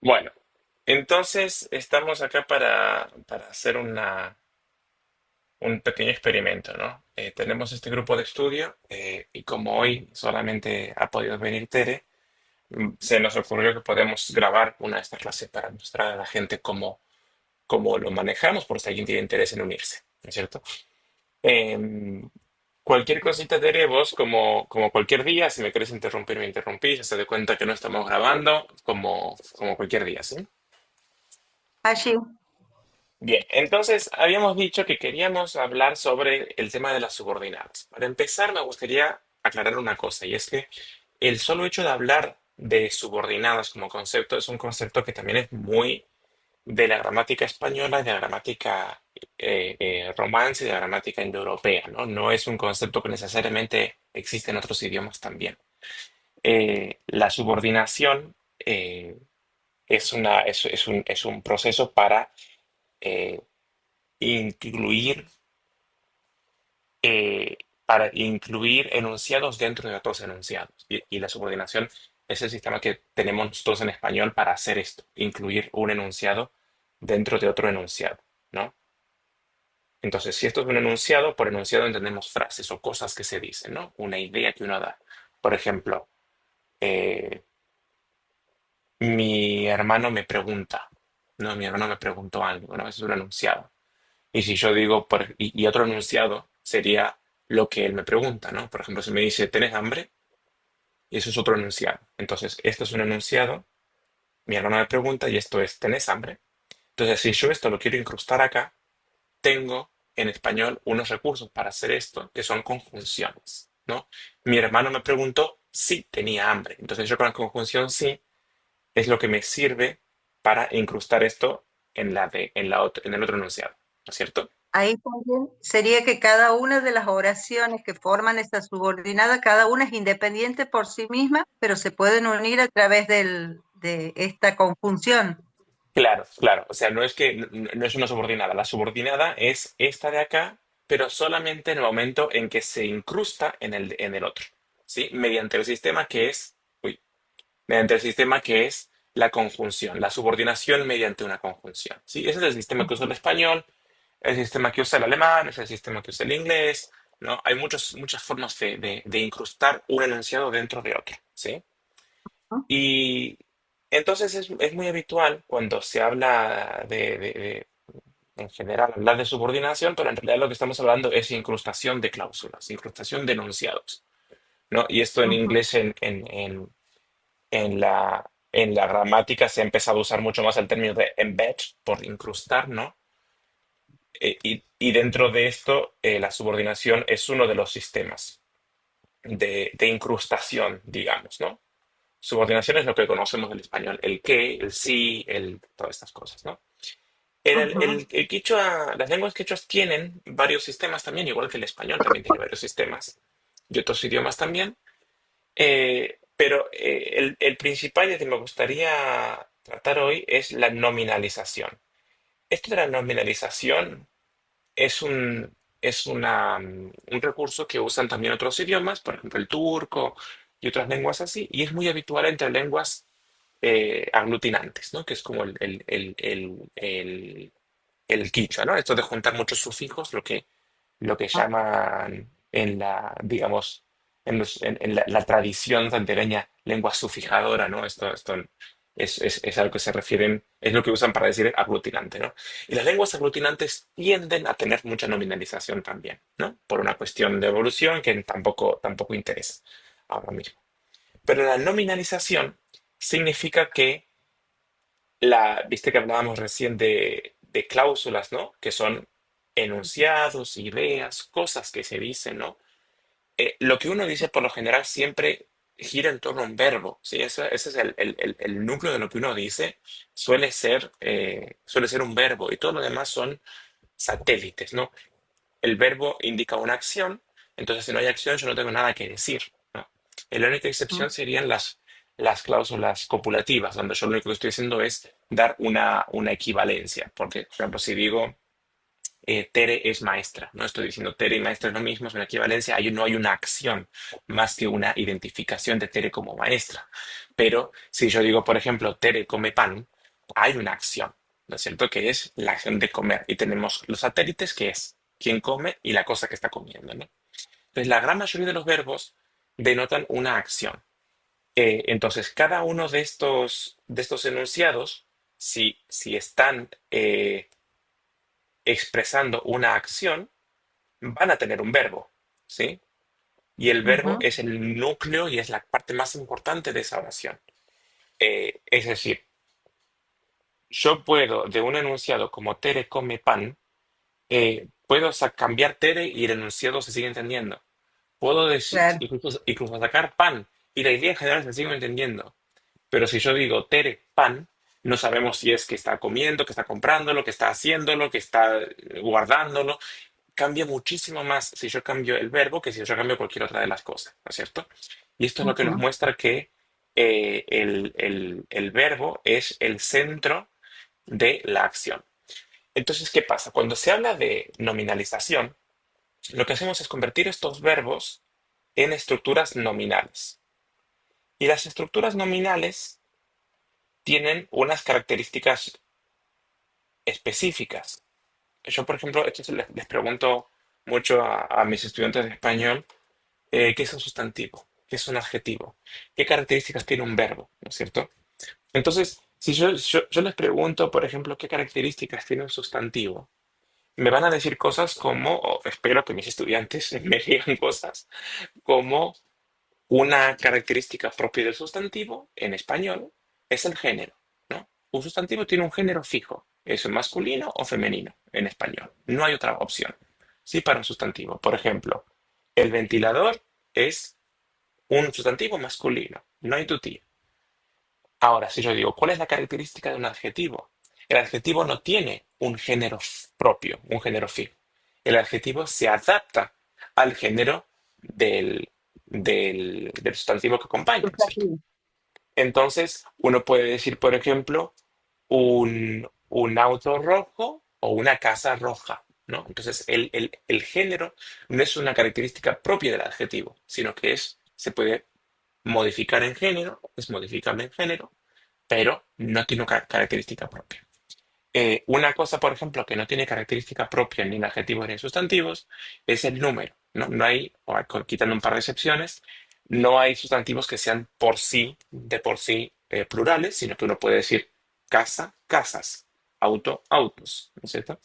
Bueno, entonces estamos acá para hacer un pequeño experimento, ¿no? Tenemos este grupo de estudio y como hoy solamente ha podido venir Tere, se nos ocurrió que podemos grabar una de estas clases para mostrar a la gente cómo lo manejamos, por si alguien tiene interés en unirse, ¿no es cierto? Em, Cualquier cosita, Tere, vos como cualquier día, si me querés interrumpir, me interrumpís, ya se de cuenta que no estamos grabando, como cualquier día, ¿sí? Allí, Bien, entonces habíamos dicho que queríamos hablar sobre el tema de las subordinadas. Para empezar, me gustaría aclarar una cosa, y es que el solo hecho de hablar de subordinadas como concepto es un concepto que también es muy de la gramática española y de la gramática romance y de la gramática indoeuropea, ¿no? No es un concepto que necesariamente existe en otros idiomas también. La subordinación es un proceso eh, incluir, para incluir enunciados dentro de otros enunciados. Y la subordinación es el sistema que tenemos todos en español para hacer esto, incluir un enunciado dentro de otro enunciado, ¿no? Entonces, si esto es un enunciado, por enunciado entendemos frases o cosas que se dicen, ¿no? Una idea que uno da. Por ejemplo, eh, mi hermano me pregunta, ¿no? Mi hermano me preguntó algo, ¿no? Eso es un enunciado. Y si yo digo, y otro enunciado sería lo que él me pregunta, ¿no? Por ejemplo, si me dice, ¿tenés hambre? Y eso es otro enunciado. Entonces, esto es un enunciado, mi hermano me pregunta y esto es, ¿tenés hambre? Entonces, si yo esto lo quiero incrustar acá, tengo en español unos recursos para hacer esto, que son conjunciones, ¿no? Mi hermano me preguntó si tenía hambre. Entonces, yo con la conjunción sí es lo que me sirve para incrustar esto en el otro enunciado, ¿no es cierto? ahí también sería que cada una de las oraciones que forman esta subordinada, cada una es independiente por sí misma, pero se pueden unir a través de esta conjunción. Claro, claro. O sea, no es que no es una subordinada. La subordinada es esta de acá, pero solamente en el momento en que se incrusta en el otro. ¿Sí? Mediante el sistema que es, uy, mediante el sistema que es la conjunción, la subordinación mediante una conjunción. ¿Sí? Ese es el sistema que usa el español, el sistema que usa el alemán, es el sistema que usa el inglés, ¿no? Hay muchas formas de incrustar un enunciado dentro de otro, ¿sí? ¿No? Y entonces es muy habitual cuando se habla en general, hablar de subordinación, pero en realidad lo que estamos hablando es incrustación de cláusulas, incrustación de enunciados, ¿no? Y esto en Ujú. inglés, en la gramática, se ha empezado a usar mucho más el término de embed, por incrustar, ¿no? Y dentro de esto, la subordinación es uno de los sistemas de incrustación, digamos, ¿no? Subordinación es lo que conocemos del español, el qué, el sí, todas estas cosas, ¿no? Ujú. El quichua, las lenguas quechuas tienen varios sistemas también, igual que el español también tiene varios sistemas, y otros idiomas también, pero el principal y el que me gustaría tratar hoy es la nominalización. Esto de la nominalización es un recurso que usan también otros idiomas, por ejemplo el turco y otras lenguas así, y es muy habitual entre lenguas aglutinantes, ¿no? Que es como el quichua, ¿no? Esto de juntar muchos sufijos, lo que llaman digamos, en la tradición santiagueña, lengua sufijadora, ¿no? Esto es a lo que se refieren, es lo que usan para decir aglutinante, ¿no? Y las lenguas aglutinantes tienden a tener mucha nominalización también, ¿no? Por una cuestión de evolución que tampoco interesa ahora mismo. Pero la nominalización significa que viste que hablábamos recién de cláusulas, ¿no? Que son enunciados, ideas, cosas que se dicen, ¿no? Lo que uno dice por lo general siempre gira en torno a un verbo, ¿sí? Ese es el núcleo de lo que uno dice, suele ser un verbo y todo lo demás son satélites, ¿no? El verbo indica una acción, entonces si no hay acción yo no tengo nada que decir, ¿no? La única excepción serían las cláusulas copulativas, donde yo lo único que estoy haciendo es dar una equivalencia, porque, por ejemplo, si digo, Tere es maestra. No estoy diciendo Tere y maestra es lo mismo, es una equivalencia. No hay una acción más que una identificación de Tere como maestra. Pero si yo digo, por ejemplo, Tere come pan, hay una acción, ¿no es cierto? Que es la acción de comer. Y tenemos los satélites, que es quién come y la cosa que está comiendo, ¿no? Entonces, la gran mayoría de los verbos denotan una acción. Entonces, cada uno de estos enunciados, si están expresando una acción, van a tener un verbo, ¿sí? Y el verbo Ujú, es el núcleo y es la parte más importante de esa oración. Es decir, yo puedo, de un enunciado como Tere come pan, puedo cambiar Tere y el enunciado se sigue entendiendo. Puedo decir, claro. incluso sacar pan y la idea en general se sigue entendiendo. Pero si yo digo Tere pan, no sabemos si es que está comiendo, que está comprándolo, que está haciéndolo, que está guardándolo. Cambia muchísimo más si yo cambio el verbo que si yo cambio cualquier otra de las cosas, ¿no es cierto? Y esto es lo que nos Ujú. muestra que el verbo es el centro de la acción. Entonces, ¿qué pasa? Cuando se habla de nominalización, lo que hacemos es convertir estos verbos en estructuras nominales. Y las estructuras nominales tienen unas características específicas. Yo, por ejemplo, esto les pregunto mucho a mis estudiantes de español. ¿Qué es un sustantivo? ¿Qué es un adjetivo? ¿Qué características tiene un verbo? ¿No es cierto? Entonces, si yo les pregunto, por ejemplo, qué características tiene un sustantivo, me van a decir cosas como, o espero que mis estudiantes me digan cosas, como una característica propia del sustantivo en español es el género, ¿no? Un sustantivo tiene un género fijo, es masculino o femenino en español. No hay otra opción, ¿sí? Para un sustantivo. Por ejemplo, el ventilador es un sustantivo masculino, no hay tu tía. Ahora, si yo digo, ¿cuál es la característica de un adjetivo? El adjetivo no tiene un género propio, un género fijo. El adjetivo se adapta al género del sustantivo que acompaña, ¿no es cierto? Sustantivo. Entonces, uno puede decir, por ejemplo, un auto rojo o una casa roja, ¿no? Entonces, el género no es una característica propia del adjetivo, sino que se puede modificar en género, es modificable en género, pero no tiene una característica propia. Una cosa, por ejemplo, que no tiene característica propia ni en adjetivos ni en sustantivos es el número, ¿no? No hay, quitando un par de excepciones, no hay sustantivos que sean de por sí plurales, sino que uno puede decir casa, casas, auto, autos, ¿no es cierto?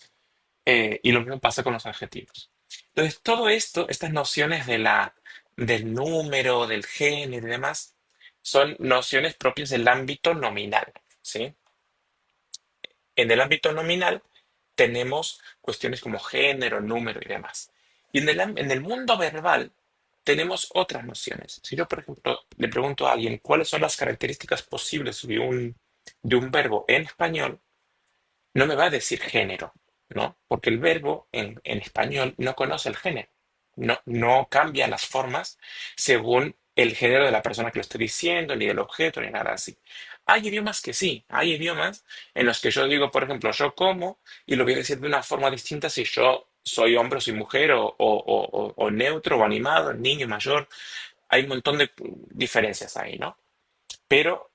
Y lo mismo pasa con los adjetivos. Entonces, todo esto, estas nociones del número, del género y demás, son nociones propias del ámbito nominal, ¿sí? En el ámbito nominal tenemos cuestiones como género, número y demás. Y en el mundo verbal tenemos otras nociones. Si yo, por ejemplo, le pregunto a alguien cuáles son las características posibles de un verbo en español, no me va a decir género, ¿no? Porque el verbo en español no conoce el género. No cambia las formas según el género de la persona que lo esté diciendo, ni del objeto, ni nada así. Hay idiomas que sí, hay idiomas en los que yo digo, por ejemplo, yo como, y lo voy a decir de una forma distinta si yo soy hombre o soy mujer, o neutro, o animado, niño, mayor. Hay un montón de diferencias ahí, ¿no? Pero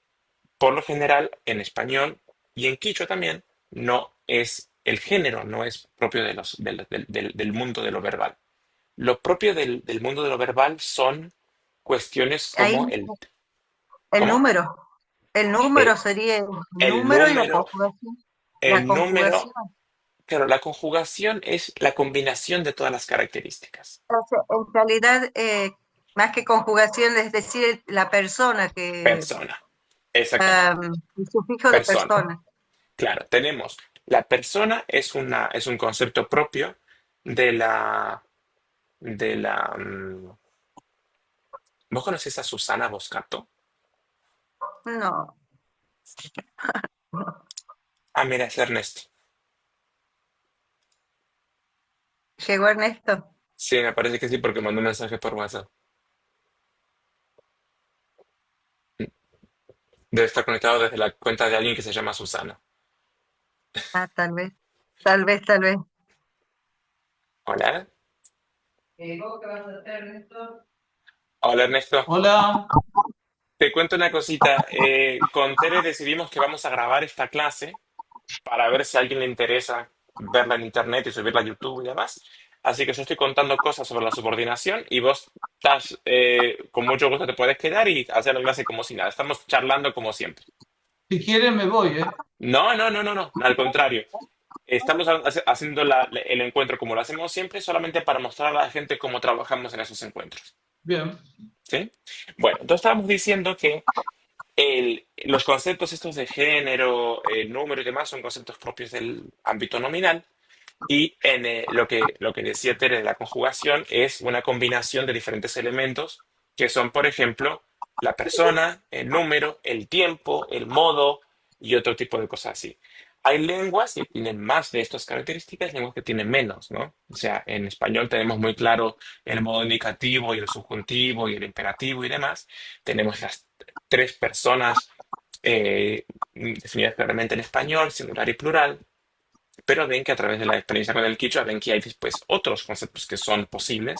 por lo general, en español y en quichua también, no es el género, no es propio del mundo de lo verbal. Lo propio del mundo de lo verbal son cuestiones Ahí como el ¿cómo? número. El número Eh, sería el el número y la número, conjugación. La el número, conjugación. claro, la conjugación es la combinación de todas las características. O sea, en realidad, más que conjugación, es decir, la persona que, Persona, exactamente, el sufijo de persona. persona. Claro, tenemos la persona es un concepto propio de la. ¿Vos conocés a Susana Boscato? No, Ah, mira, es Ernesto. llegó Ernesto. Sí, me parece que sí, porque mandó un mensaje por WhatsApp. Debe estar conectado desde la cuenta de alguien que se llama Susana. Ah, tal vez, tal vez, tal vez. Hola. Hola Ernesto. Hola, Te cuento una cosita. Con Tere decidimos que vamos a grabar esta clase para ver si a alguien le interesa verla en internet y subirla a YouTube y demás. Así que yo estoy contando cosas sobre la subordinación y vos estás, con mucho gusto te puedes quedar y hacer la clase como si nada. Estamos charlando como siempre. si quieres me voy, ¿eh? No, no, no, no, no. Al contrario. Estamos haciendo el encuentro como lo hacemos siempre, solamente para mostrar a la gente cómo trabajamos en esos encuentros. Bien. ¿Sí? Bueno, entonces estábamos diciendo que los conceptos estos de género, número y demás son conceptos propios del ámbito nominal y lo que decía Tere de la conjugación es una combinación de diferentes elementos que son, por ejemplo, la persona, el número, el tiempo, el modo y otro tipo de cosas así. Hay lenguas que tienen más de estas características, lenguas que tienen menos, ¿no? O sea, en español tenemos muy claro el modo indicativo y el subjuntivo y el imperativo y demás. Tenemos las tres personas definidas claramente en español, singular y plural, pero ven que a través de la experiencia con el quichua ven que hay después otros conceptos que son posibles,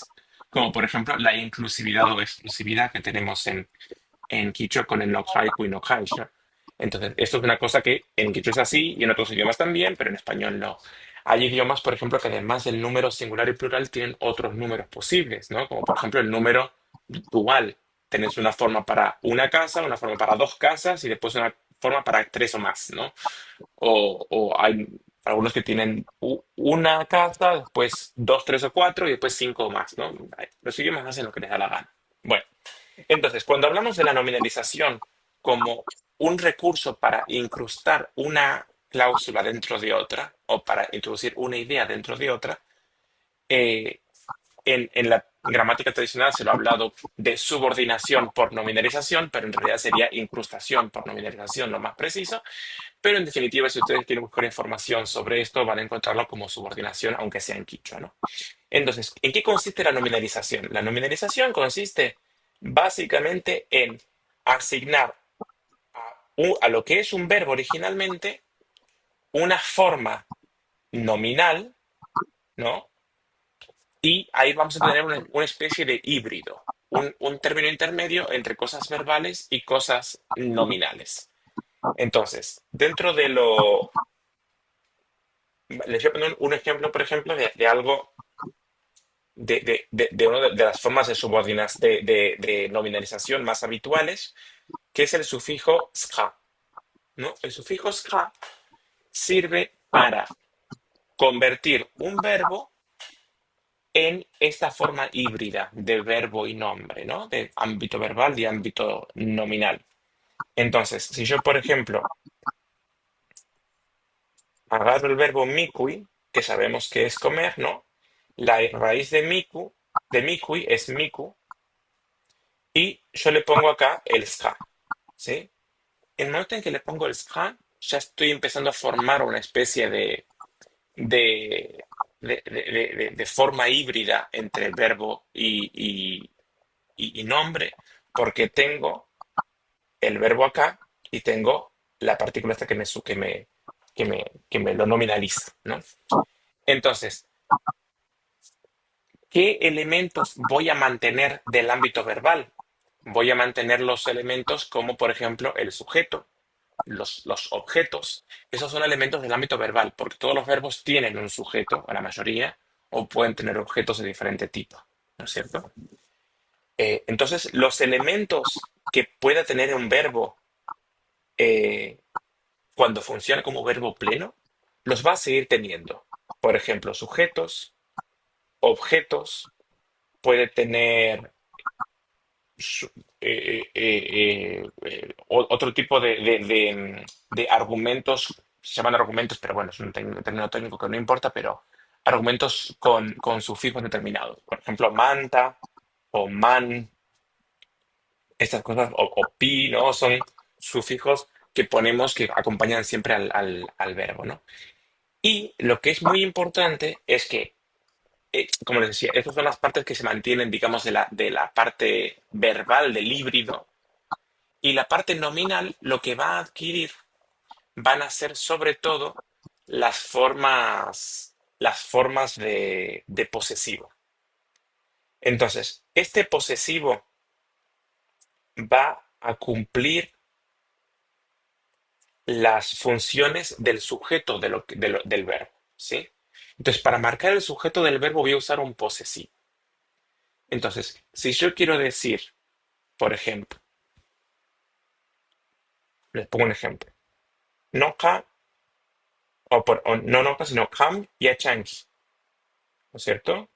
como por ejemplo la inclusividad o exclusividad que tenemos en quichua con el no haiku y no haisha. Entonces, esto es una cosa que en quichua es así y en otros idiomas también, pero en español no. Hay idiomas, por ejemplo, que además del número singular y plural tienen otros números posibles, ¿no? Como por ejemplo el número dual. Tenés una forma para una casa, una forma para dos casas y después una forma para tres o más, ¿no? O hay algunos que tienen una casa, después dos, tres o cuatro y después cinco o más, ¿no? Los idiomas hacen lo que les da la gana. Bueno, entonces, cuando hablamos de la nominalización como un recurso para incrustar una cláusula dentro de otra o para introducir una idea dentro de otra, eh, en la gramática tradicional se lo ha hablado de subordinación por nominalización, pero en realidad sería incrustación por nominalización, lo más preciso. Pero en definitiva, si ustedes quieren buscar información sobre esto, van a encontrarlo como subordinación, aunque sea en quichua, ¿no? Entonces, ¿en qué consiste la nominalización? La nominalización consiste básicamente en asignar a lo que es un verbo originalmente una forma nominal, ¿no? Y ahí vamos a tener una especie de híbrido, un término intermedio entre cosas verbales y cosas nominales. Entonces, dentro de lo... Les voy a poner un ejemplo, por ejemplo, de algo, de una de las formas de de nominalización más habituales, que es el sufijo ska, ¿no? El sufijo ska sirve para convertir un verbo en esta forma híbrida de verbo y nombre, ¿no? De ámbito verbal y ámbito nominal. Entonces, si yo, por ejemplo, agarro el verbo mikui, que sabemos que es comer, ¿no? La raíz de mikui es miku, y yo le pongo acá el ska, ¿sí? En el momento en que le pongo el ska, ya estoy empezando a formar una especie de, de forma híbrida entre verbo y nombre, porque tengo el verbo acá y tengo la partícula esta que me lo nominaliza, ¿no? Entonces, ¿qué elementos voy a mantener del ámbito verbal? Voy a mantener los elementos como, por ejemplo, el sujeto, los objetos. Esos son elementos del ámbito verbal, porque todos los verbos tienen un sujeto, a la mayoría, o pueden tener objetos de diferente tipo, ¿no es cierto? Entonces, los elementos que pueda tener un verbo eh, cuando funciona como verbo pleno, los va a seguir teniendo. Por ejemplo, sujetos, objetos, puede tener su- otro tipo de argumentos, se llaman argumentos, pero bueno, es un término técnico que no importa, pero argumentos con sufijos determinados. Por ejemplo, manta o man, estas cosas, o pi, ¿no? Son sufijos que ponemos que acompañan siempre al verbo, ¿no? Y lo que es muy importante es que, como les decía, estas son las partes que se mantienen, digamos, de la parte verbal del híbrido. Y la parte nominal, lo que va a adquirir van a ser sobre todo las formas. las formas de posesivo. Entonces, este posesivo va a cumplir las funciones del sujeto del verbo, ¿sí? Entonces, para marcar el sujeto del verbo voy a usar un posesivo. Entonces, si yo quiero decir, por ejemplo, les pongo un ejemplo, noka, o no noka, sino kam yachanki, ¿no es cierto?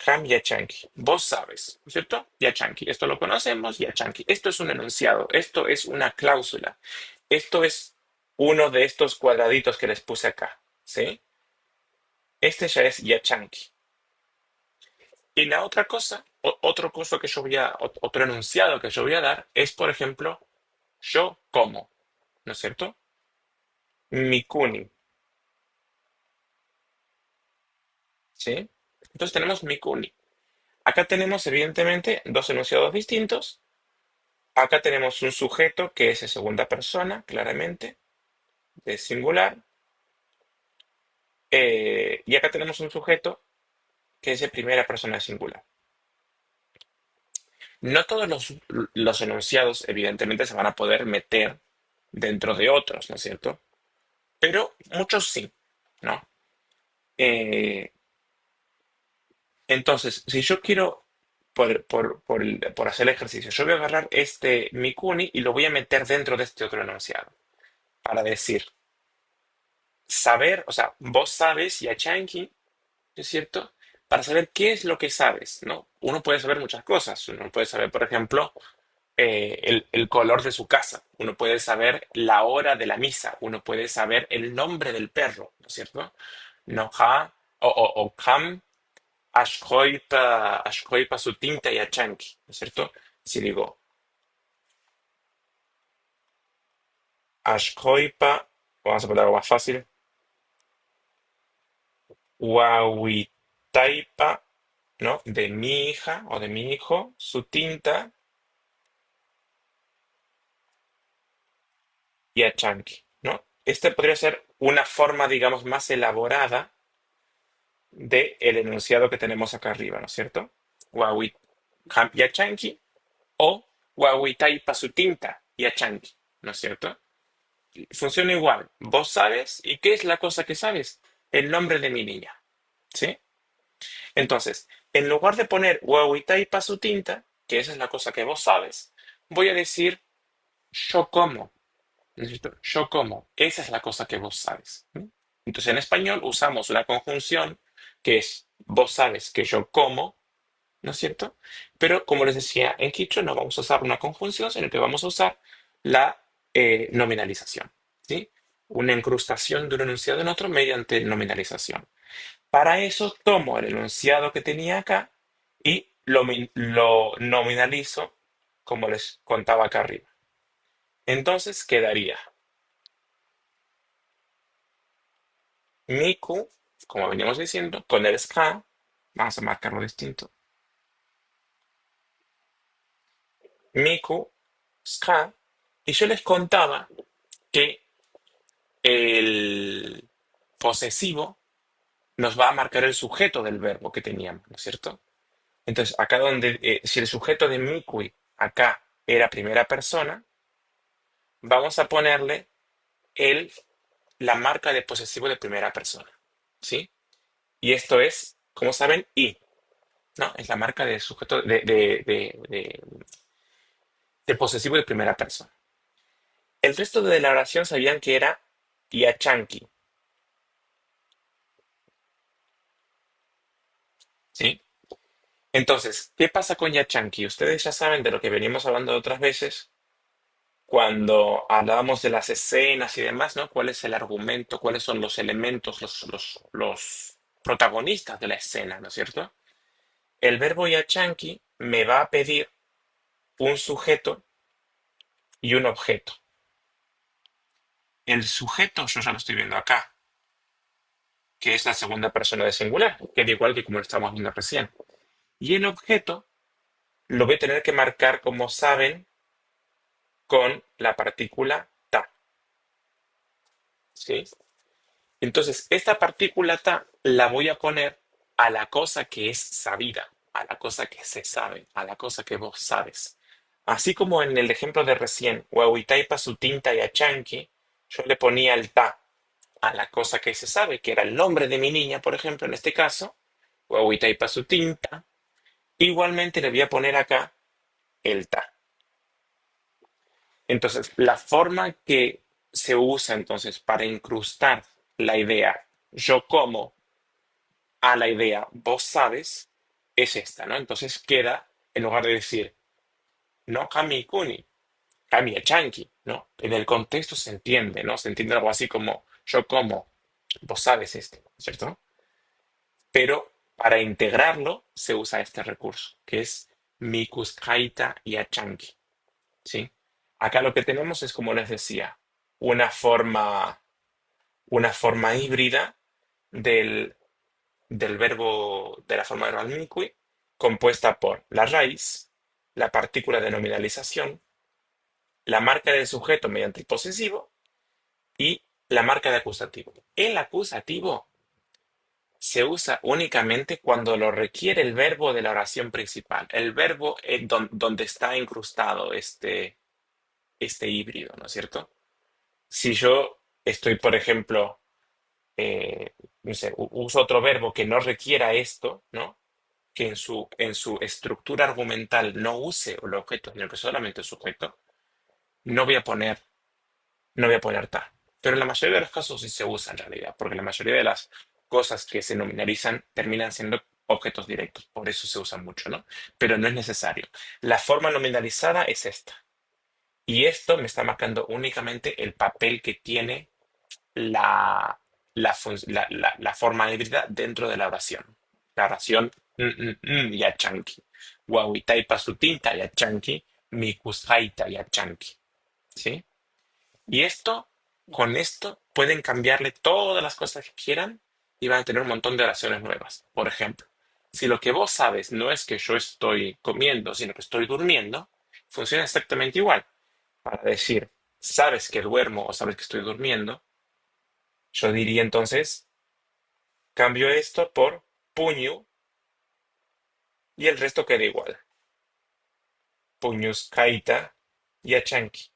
Ham Yachanki. Vos sabes, ¿no es cierto? Yachanki. Esto lo conocemos, Yachanki. Esto es un enunciado, esto es una cláusula. Esto es uno de estos cuadraditos que les puse acá, ¿sí? Este ya es Yachanki. Y la otra cosa, otro curso que yo otro enunciado que yo voy a dar es, por ejemplo, yo como, ¿no es cierto? Mikuni, ¿sí? Entonces tenemos Mikuni. Acá tenemos, evidentemente, dos enunciados distintos. Acá tenemos un sujeto que es de segunda persona, claramente, de singular. Y acá tenemos un sujeto que es de primera persona de singular. No todos los enunciados, evidentemente, se van a poder meter dentro de otros, ¿no es cierto? Pero muchos sí, ¿no? Eh, entonces, si yo quiero, por hacer el ejercicio, yo voy a agarrar este Mikuni y lo voy a meter dentro de este otro enunciado para decir, saber, o sea, vos sabes, Yachanki, ¿no es cierto? Para saber qué es lo que sabes, ¿no? Uno puede saber muchas cosas. Uno puede saber, por ejemplo, el color de su casa. Uno puede saber la hora de la misa. Uno puede saber el nombre del perro, ¿no es cierto? No ha, o kam, ashkoipa su tinta y achanki, ¿no es cierto? Si digo ashkoipa, vamos a poner algo más fácil, Huahuitaipa, ¿no? De mi hija o de mi hijo, su tinta y a Chunky, ¿no? Este podría ser una forma, digamos, más elaborada del enunciado que tenemos acá arriba, ¿no es cierto? Huahui y a Chunky o Huahuitaipa su tinta y a Chunky, ¿no es cierto? Funciona igual. Vos sabes, ¿y qué es la cosa que sabes? El nombre de mi niña, ¿sí? Entonces, en lugar de poner Huahuitaipa su tinta, que esa es la cosa que vos sabes, voy a decir yo como. Necesito, yo como. Esa es la cosa que vos sabes. ¿No? Entonces, en español usamos una conjunción que es vos sabes que yo como, ¿no es cierto? Pero, como les decía, en Quichua no vamos a usar una conjunción, sino que vamos a usar la nominalización, ¿sí? Una incrustación de un enunciado en otro mediante nominalización. Para eso tomo el enunciado que tenía acá y lo nominalizo como les contaba acá arriba. Entonces quedaría Miku, como veníamos diciendo, con el ska, vamos a marcarlo distinto. Miku, ska, y yo les contaba que el posesivo nos va a marcar el sujeto del verbo que teníamos, ¿no es cierto? Entonces, acá donde, si el sujeto de Mikui acá era primera persona, vamos a ponerle el, la marca de posesivo de primera persona, ¿sí? Y esto es, como saben, I, ¿no? Es la marca de sujeto de posesivo de primera persona. El resto de la oración sabían que era Yachanki, ¿sí? Entonces, ¿qué pasa con Yachanki? Ustedes ya saben de lo que venimos hablando otras veces, cuando hablábamos de las escenas y demás, ¿no? ¿Cuál es el argumento? ¿Cuáles son los elementos, los protagonistas de la escena, ¿no es cierto? El verbo Yachanki me va a pedir un sujeto y un objeto. El sujeto, yo ya lo estoy viendo acá, que es la segunda persona de singular, que es igual que como lo estamos viendo recién. Y el objeto lo voy a tener que marcar, como saben, con la partícula ta, ¿sí? Entonces, esta partícula ta la voy a poner a la cosa que es sabida, a la cosa que se sabe, a la cosa que vos sabes. Así como en el ejemplo de recién, Huahuitaipa su tinta y achanqui, yo le ponía el ta a la cosa que se sabe, que era el nombre de mi niña, por ejemplo, en este caso, Huahuitaipa su tinta. Igualmente le voy a poner acá el ta. Entonces, la forma que se usa entonces para incrustar la idea yo como a la idea vos sabes es esta, ¿no? Entonces queda, en lugar de decir no kami kuni, kami chanki, ¿no? En el contexto se entiende, ¿no? Se entiende algo así como yo como, vos sabes esto, ¿cierto? Pero para integrarlo se usa este recurso, que es mikuskaita y achanki, ¿sí? Acá lo que tenemos es, como les decía, una forma, una forma híbrida del, del verbo, de la forma verbal miqui, compuesta por la raíz, la partícula de nominalización, la marca del sujeto mediante el posesivo y la marca de acusativo. El acusativo se usa únicamente cuando lo requiere el verbo de la oración principal, el verbo donde está incrustado este híbrido, ¿no es cierto? Si yo estoy, por ejemplo, no sé, uso otro verbo que no requiera esto, ¿no? Que en su estructura argumental no use el objeto, sino que solamente el sujeto, no voy a poner, no voy a poner ta. Pero en la mayoría de los casos sí se usa en realidad, porque la mayoría de las cosas que se nominalizan terminan siendo objetos directos, por eso se usa mucho, ¿no? Pero no es necesario. La forma nominalizada es esta. Y esto me está marcando únicamente el papel que tiene la, la forma híbrida dentro de la oración. La oración yachanki. Wawitaipa sutinta yachanki, mikushaita yachanki. ¿Sí? Y con esto, pueden cambiarle todas las cosas que quieran y van a tener un montón de oraciones nuevas. Por ejemplo, si lo que vos sabes no es que yo estoy comiendo, sino que estoy durmiendo, funciona exactamente igual. Para decir, sabes que duermo o sabes que estoy durmiendo, yo diría entonces, cambio esto por puño y el resto queda igual. Puños, kaita y achanki.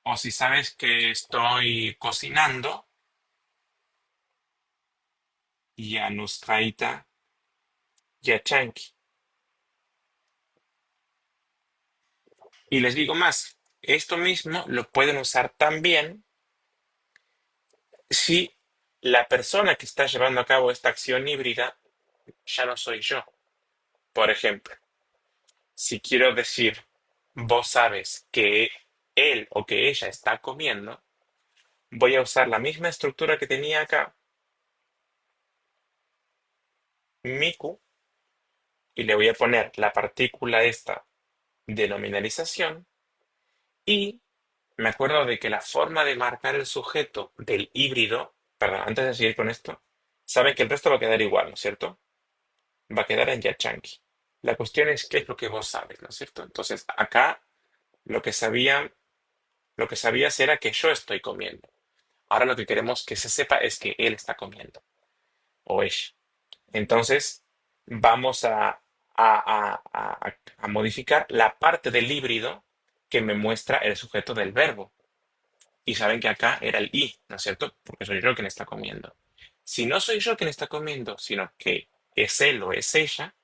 O si sabes que estoy cocinando, yanus kaita y achanki. Y les digo más, esto mismo lo pueden usar también si la persona que está llevando a cabo esta acción híbrida ya no soy yo. Por ejemplo, si quiero decir, vos sabes que él o que ella está comiendo, voy a usar la misma estructura que tenía acá, miku, y le voy a poner la partícula esta de nominalización, y me acuerdo de que la forma de marcar el sujeto del híbrido, perdón, antes de seguir con esto, saben que el resto va a quedar igual, ¿no es cierto? Va a quedar en Yachanki. La cuestión es qué es lo que vos sabes, ¿no es cierto? Entonces, acá lo que sabía, lo que sabías era que yo estoy comiendo. Ahora lo que queremos que se sepa es que él está comiendo, o ella. Entonces, vamos a modificar la parte del híbrido que me muestra el sujeto del verbo. Y saben que acá era el I, ¿no es cierto? Porque soy yo quien está comiendo. Si no soy yo quien está comiendo, sino que es él o es ella,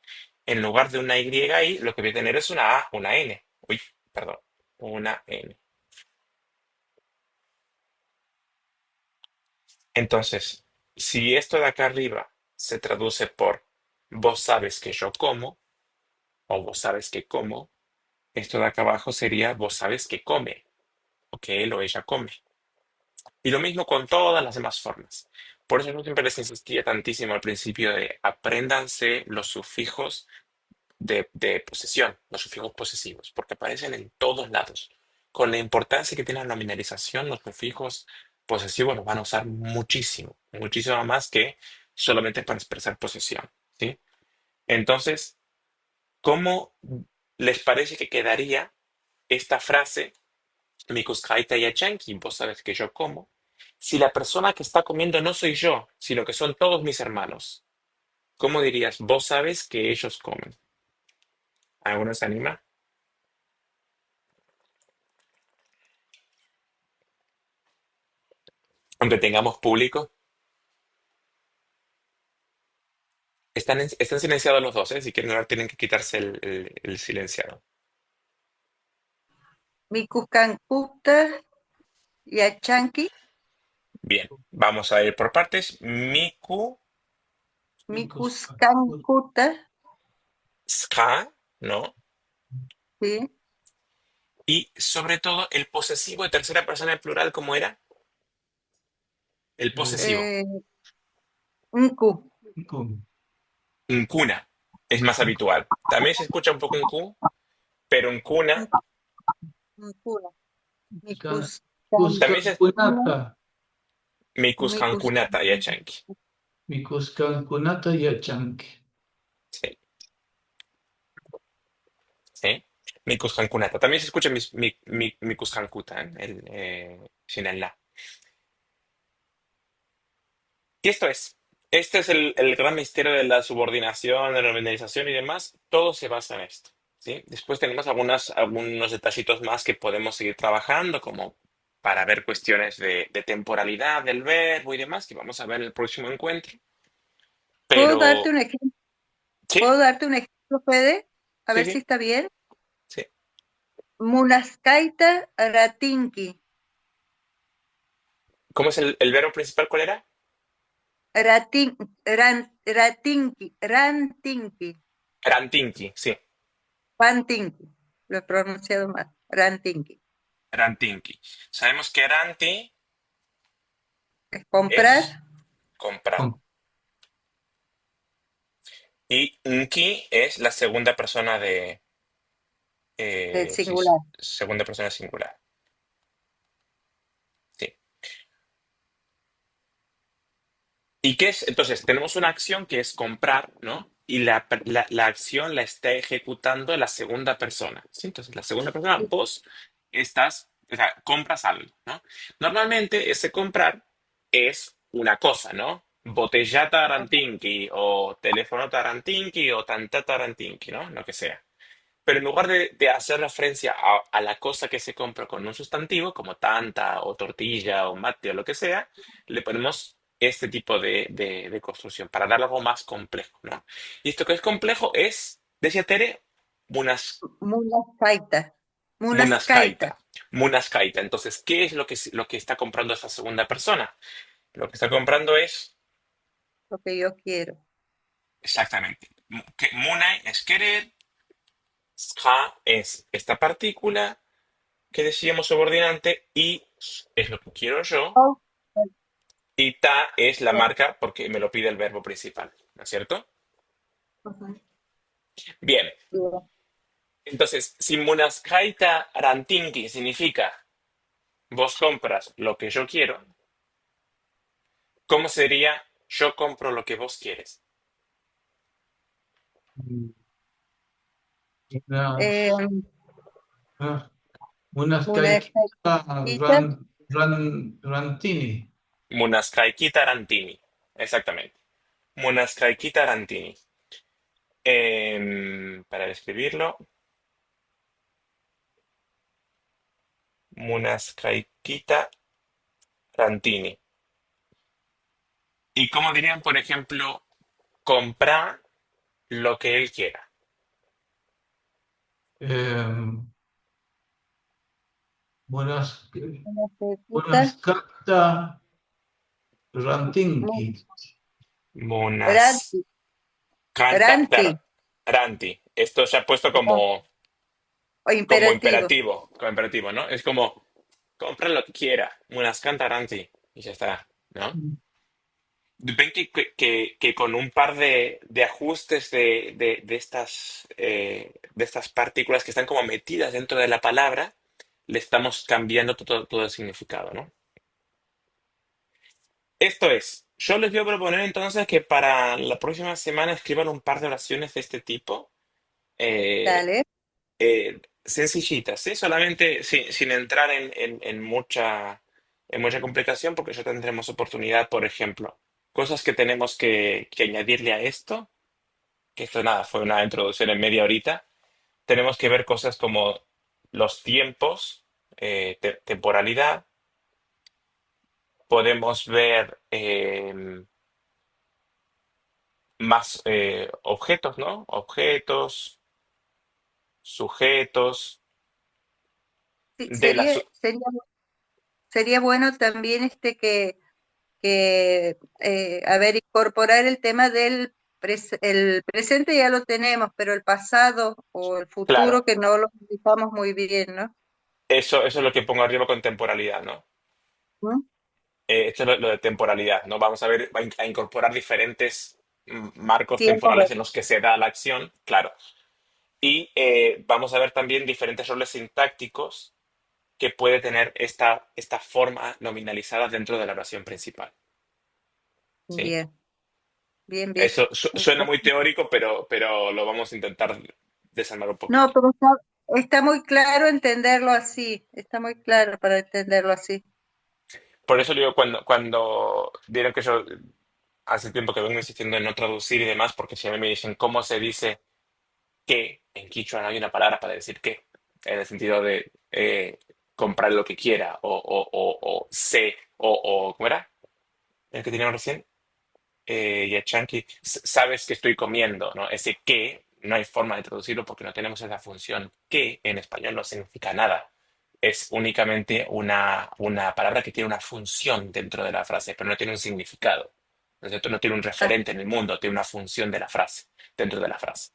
en lugar de una Y ahí, lo que voy a tener es una A, una N. Uy, perdón, una N. Entonces, si esto de acá arriba se traduce por vos sabes que yo como, o vos sabes que como, esto de acá abajo sería vos sabes que come, o que él o ella come. Y lo mismo con todas las demás formas. Por eso yo siempre les insistía tantísimo al principio de apréndanse los sufijos de posesión, los sufijos posesivos, porque aparecen en todos lados. Con la importancia que tiene la nominalización, los sufijos posesivos los van a usar muchísimo, muchísimo más que solamente para expresar posesión, ¿sí? Entonces, ¿cómo les parece que quedaría esta frase, Mikuskaita yachanki, vos sabes que yo como? Si la persona que está comiendo no soy yo, sino que son todos mis hermanos, ¿cómo dirías? Vos sabes que ellos comen. ¿Alguno se anima? Aunque tengamos público. Están silenciados los dos, ¿eh? Si quieren hablar, tienen que quitarse el silenciado. Mikuscancuta Yachanki, Bien, vamos a ir por partes. Miku, Mikuscancuta, ska, ¿no? ¿sí? Y sobre todo el posesivo de tercera persona en plural, ¿cómo era? El posesivo. Eh, Nku, Con- Nkuna es más habitual. También se escucha un poco en Q, pero en cuna Nkuna, Cusca- también se Mikuscancuna, Cuscancunata. mikuskankunata yachanki. Mikuscancunata Yachanki. Sí, sí. Mikuskankunata. También se escucha mikuskankuta, ¿eh? Sin el la. Y esto es. Este es el gran misterio de la subordinación, de la normalización y demás. Todo se basa en esto. ¿Sí? Después tenemos algunos detallitos más que podemos seguir trabajando, como para ver cuestiones de temporalidad del verbo y demás, que vamos a ver en el próximo encuentro. ¿Puedo Pero darte un ejemplo? sí, ¿Puedo darte un ejemplo, Fede? A sí, ver si sí, está bien. sí. Munaskaita Ratinki. ¿Cómo es el verbo principal? ¿Cuál era? Ratin, ratinki, rantinki, Rantinki, sí. rantinki. Lo he pronunciado mal. Rantinki. Rantinki. Sabemos que ranti Es comprar es comprar. Con- Y nki es la segunda persona de, del sí, singular. segunda persona singular. Sí. ¿Y qué es? Entonces, tenemos una acción que es comprar, ¿no? Y la acción la está ejecutando la segunda persona, ¿sí? Entonces, la segunda persona, vos estás, o sea, compras algo, ¿no? Normalmente ese comprar es una cosa, ¿no? Botella tarantinki o teléfono tarantinki o tanta tarantinki, ¿no? Lo que sea. Pero en lugar de hacer referencia a la cosa que se compra con un sustantivo, como tanta o tortilla o mate o lo que sea, le ponemos este tipo de construcción para darle algo más complejo, ¿no? Y esto que es complejo es, decía Tere, Munaskaita. Munaskaita. munaskaita. Munaskaita. Entonces, ¿qué es lo que está comprando esa segunda persona? Lo que está comprando es, Lo que yo quiero. exactamente, que munai es querer, ska es esta partícula que decíamos subordinante y es lo que quiero yo Oh, y ta es la marca porque me lo pide el verbo principal, ¿no es cierto? ujú, Bien, bien. entonces, si munaskaita rantinki significa vos compras lo que yo quiero, ¿cómo sería yo compro lo que vos quieres? Unas, Eh, unas caiquitas Munaskaita, rantini. Munaskaikita rantini, exactamente. Munaskaikita rantini. Para describirlo, Munaskaikita rantini. ¿Y cómo dirían, por ejemplo, comprar lo que él quiera? Eh, buenas, munaskaita, buenas cartas mu- rantinki. Monas ranti, canta, ranti, claro, ranti. Esto se ha puesto o o como imperativo. imperativo, ¿no? Es como, compra lo que quiera, monas canta ranti, y ya está, ¿no? Ven que con un par de ajustes de estas partículas que están como metidas dentro de la palabra, le estamos cambiando todo el significado, ¿no? Esto es, yo les voy a proponer entonces que para la próxima semana escriban un par de oraciones de este tipo, eh, Dale. sencillitas, ¿sí? Solamente sin entrar en mucha. en mucha complicación porque ya tendremos oportunidad, por ejemplo, cosas que tenemos que añadirle a esto, que esto nada, fue una introducción en media horita. Tenemos que ver cosas como los tiempos, temporalidad. Podemos ver más objetos, ¿no? Objetos, sujetos, Sí, de la... sería bueno también a ver, incorporar el tema el presente ya lo tenemos, pero el pasado o el Claro, futuro que no lo ubicamos muy bien, ¿no? eso es lo que pongo arriba con temporalidad, ¿no? ¿Mm? Esto es lo de temporalidad, ¿no? Vamos a ver, a incorporar diferentes marcos Tiempo, temporales en los que se da la acción, claro. Y vamos a ver también diferentes roles sintácticos que puede tener esta forma nominalizada dentro de la oración principal, ¿sí? bien, bien, bien. Eso suena muy teórico, pero lo vamos a intentar desarmar un No, poquito. pero está muy claro entenderlo así, está muy claro para entenderlo así. Por eso digo, cuando vieron que yo hace tiempo que vengo insistiendo en no traducir y demás, porque si a mí me dicen cómo se dice que, en Quichua no hay una palabra para decir que, en el sentido de comprar lo que quiera, o sé, ¿cómo era? El que teníamos recién, Yachanki, sabes que estoy comiendo, ¿no? Ese que no hay forma de traducirlo porque no tenemos esa función que en español no significa nada. Es únicamente una palabra que tiene una función dentro de la frase, pero no tiene un significado. ¿No es cierto? No tiene un Ah, referente en el mundo, tiene una función de la frase, dentro de la frase.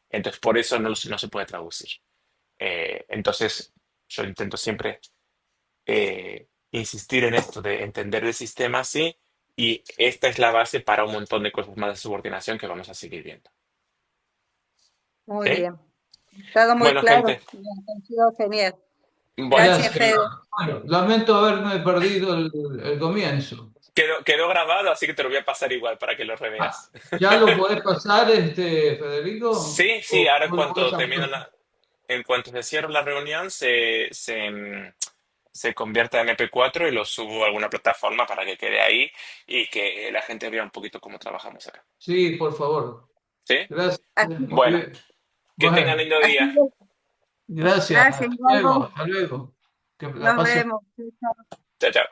Entonces, por eso no se puede traducir. Entonces, yo intento siempre insistir en esto de entender el sistema así, y esta es la base para un montón de cosas más de subordinación que vamos a seguir viendo. muy ¿Sí? bien, estado muy Bueno, claro, gente, me ha sido genial. bueno, Ya Gracias, sé. Fede. Bueno, lamento haberme perdido el comienzo. quedó grabado, así que te lo voy a pasar igual para que lo Ah, reveas. ¿ya lo podés pasar, Federico? Sí, sí, ahora en ¿O lo podés cuanto ampliar? en cuanto se cierre la reunión, se convierte a MP4 y lo subo a alguna plataforma para que quede ahí y que la gente vea un poquito cómo trabajamos acá. Sí, por favor. ¿Sí? Gracias. Así, Muy Bueno, bien. que tengan Bueno, lindo así día. es. gracias. Gracias, Hasta luego. Igualdo. Hasta luego. Que la Nos pasen. vemos. Chao, chao.